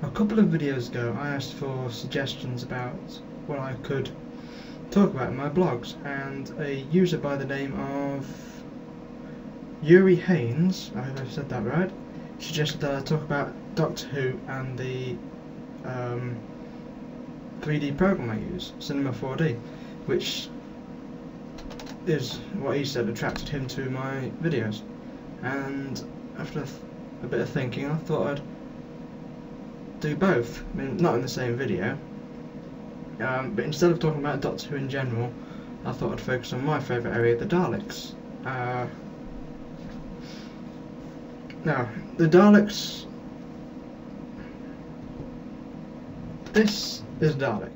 A couple of videos ago I asked for suggestions about what I could talk about in my blogs, and a user by the name of Yuri Haynes, I hope I've said that right, suggested that I talk about Doctor Who and the 3D program I use, Cinema 4D, which is what he said attracted him to my videos. And after a bit of thinking, I thought I'd do both. I mean, not in the same video, but instead of talking about Doctor Who in general, I thought I'd focus on my favourite area, the Daleks. Now, the Daleks. This is Dalek.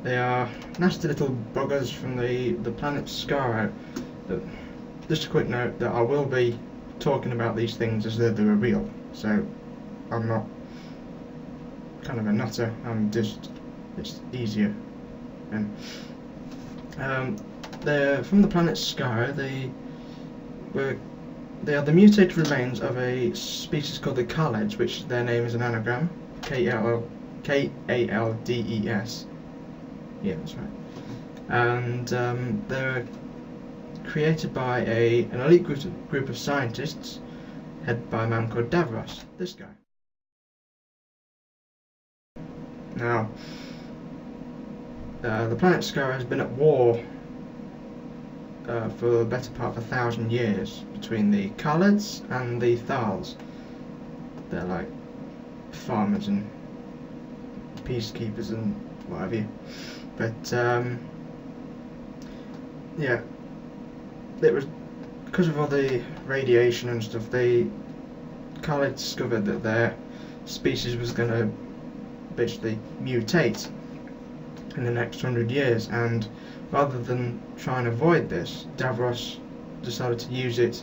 They are nasty little buggers from the planet Skaro. Just a quick note that I will be talking about these things as though they were real, so I'm not kind of a nutter. It's easier. And they're from the planet Skaro. They are the mutated remains of a species called the Daleks, which their name is an anagram, K-A-L-D-E-S. Yeah, that's right. And they're created by an elite group of scientists, headed by a man called Davros. This guy. Now, the planet Skaro has been at war for the better part of 1,000 years between the Daleks and the thiers. They're like farmers and peacekeepers and what have you. But yeah, it was because of all the radiation and stuff. The Daleks discovered that their species was going to basically mutate in the next 100 years, and rather than try and avoid this, Davros decided to use it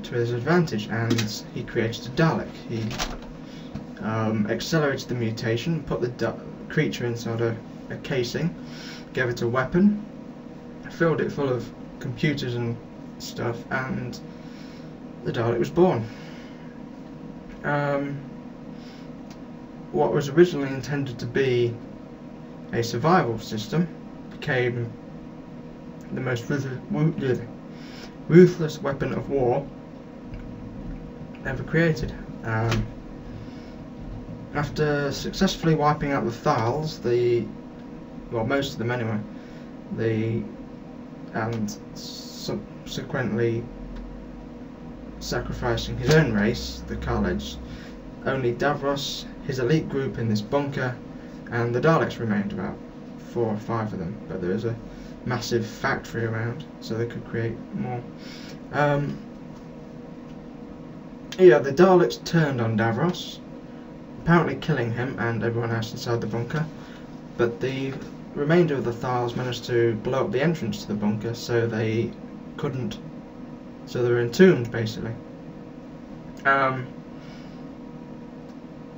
to his advantage, and he created a Dalek. He accelerated the mutation, put the creature inside a casing, gave it a weapon, filled it full of computers and stuff, and the Dalek was born. What was originally intended to be a survival system became the most ruthless weapon of war ever created. After successfully wiping out the thiers, most of them anyway, and subsequently sacrificing his own race, the Daleks, only Davros, his elite group in this bunker, and the Daleks remained, about 4 or 5 of them, but there was a massive factory around, so they could create more. The Daleks turned on Davros, apparently killing him and everyone else inside the bunker, but the remainder of the thiers managed to blow up the entrance to the bunker, so they were entombed, basically.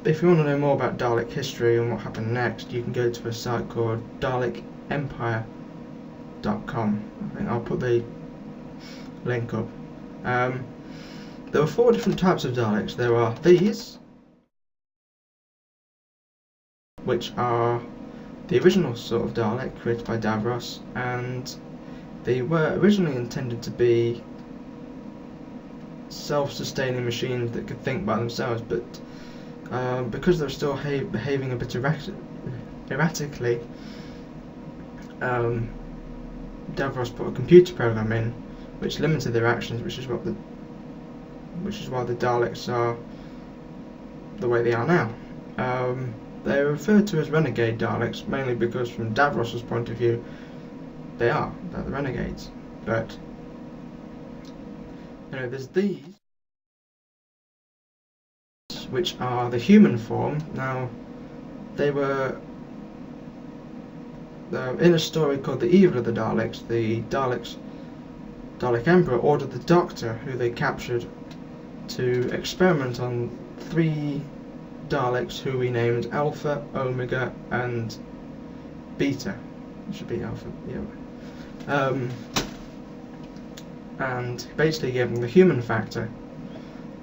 If you want to know more about Dalek history and what happened next, you can go to a site called DalekEmpire.com. I think I'll put the link up. There were 4 different types of Daleks. There are these, which are the original sort of Dalek created by Davros, and they were originally intended to be self-sustaining machines that could think by themselves, but because they're still behaving a bit erratically, Davros put a computer program in which limited their actions, which is why the Daleks are the way they are now. They're referred to as renegade Daleks, mainly because from Davros's point of view, they're the renegades. But there's these, which are the human form. Now, they were in a story called The Evil of the Daleks. The Dalek Emperor ordered the Doctor, who they captured, to experiment on 3 Daleks who we named Alpha, Omega, and Beta. It should be Alpha, yeah. And basically gave them the human factor,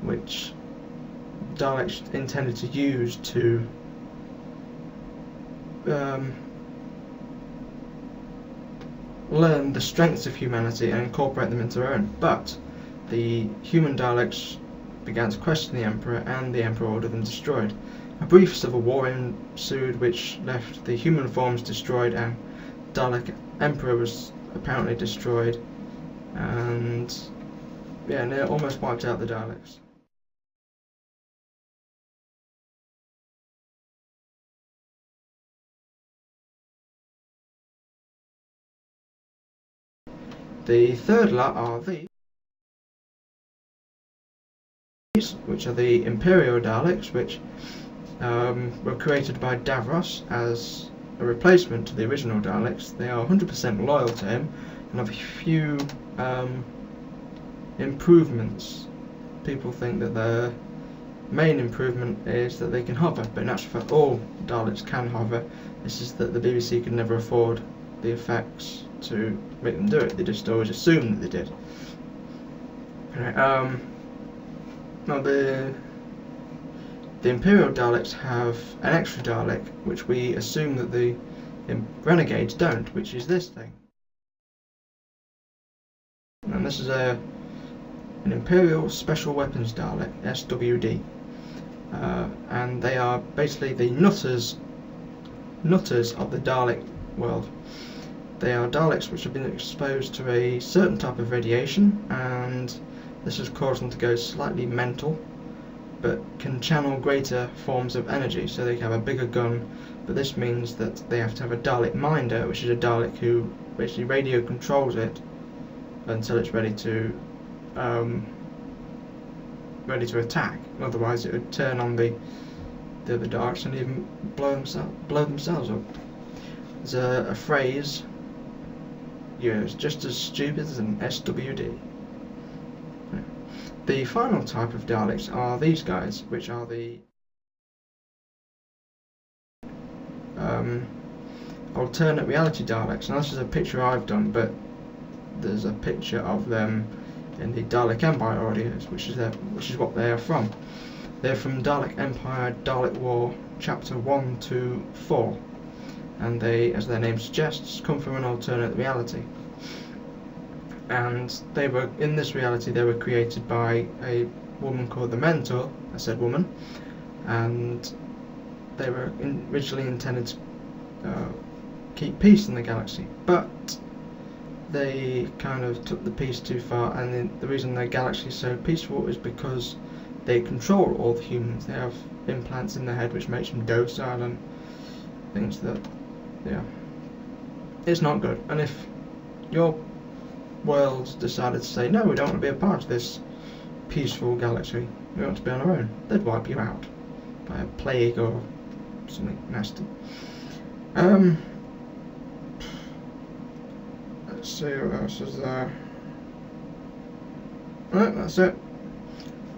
which Daleks intended to use to learn the strengths of humanity and incorporate them into their own. But the human Daleks began to question the Emperor, and the Emperor ordered them destroyed. A brief civil war ensued, which left the human forms destroyed, and Dalek Emperor was apparently destroyed, and yeah, and it almost wiped out the Daleks. The third lot are these, which are the Imperial Daleks, which were created by Davros as a replacement to the original Daleks. They are 100% loyal to him and have a few improvements. People think that their main improvement is that they can hover, but in actual fact all Daleks can hover. This is that the BBC could never afford the effects to make them do it. They just always assumed that they did. Right, now the Imperial Daleks have an extra Dalek, which we assume that the Renegades don't, which is this thing. And this is an Imperial Special Weapons Dalek, SWD. And they are basically the nutters of the Dalek world. They are Daleks which have been exposed to a certain type of radiation, and this has caused them to go slightly mental, but can channel greater forms of energy, so they can have a bigger gun. But this means that they have to have a Dalek minder, which is a Dalek who basically radio controls it until it's ready to attack. Otherwise it would turn on the other Daleks and even blow themselves up. There's a phrase used, just as stupid as an SWD. The final type of Daleks are these guys, which are the alternate reality Daleks. Now this is a picture I've done, but there's a picture of them in the Dalek Empire audios, which is what they are from. They're from Dalek Empire, Dalek War, Chapter 1 to 4, and they, as their name suggests, come from an alternate reality. And they were, in this reality, they were created by a woman called the Mentor, I said woman, and they were originally intended to keep peace in the galaxy, but they kind of took the peace too far, and the reason the galaxy is so peaceful is because they control all the humans. They have implants in their head which makes them docile and things that, yeah, it's not good. And if your world decided to say, no, we don't want to be a part of this peaceful galaxy, we want to be on our own, they'd wipe you out by a plague or something nasty. Let's see what else is there. Right, that's it.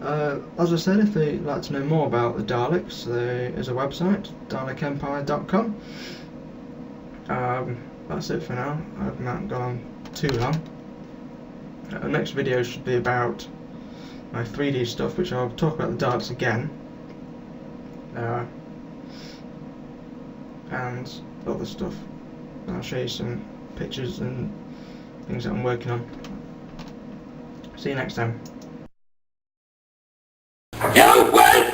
As I said, if you'd like to know more about the Daleks, there is a website, dalekempire.com. That's it for now. I've not gone on too long. The next video should be about my 3D stuff, which I'll talk about the Daleks again, and other stuff. I'll show you some pictures and things that I'm working on. See you next time. You will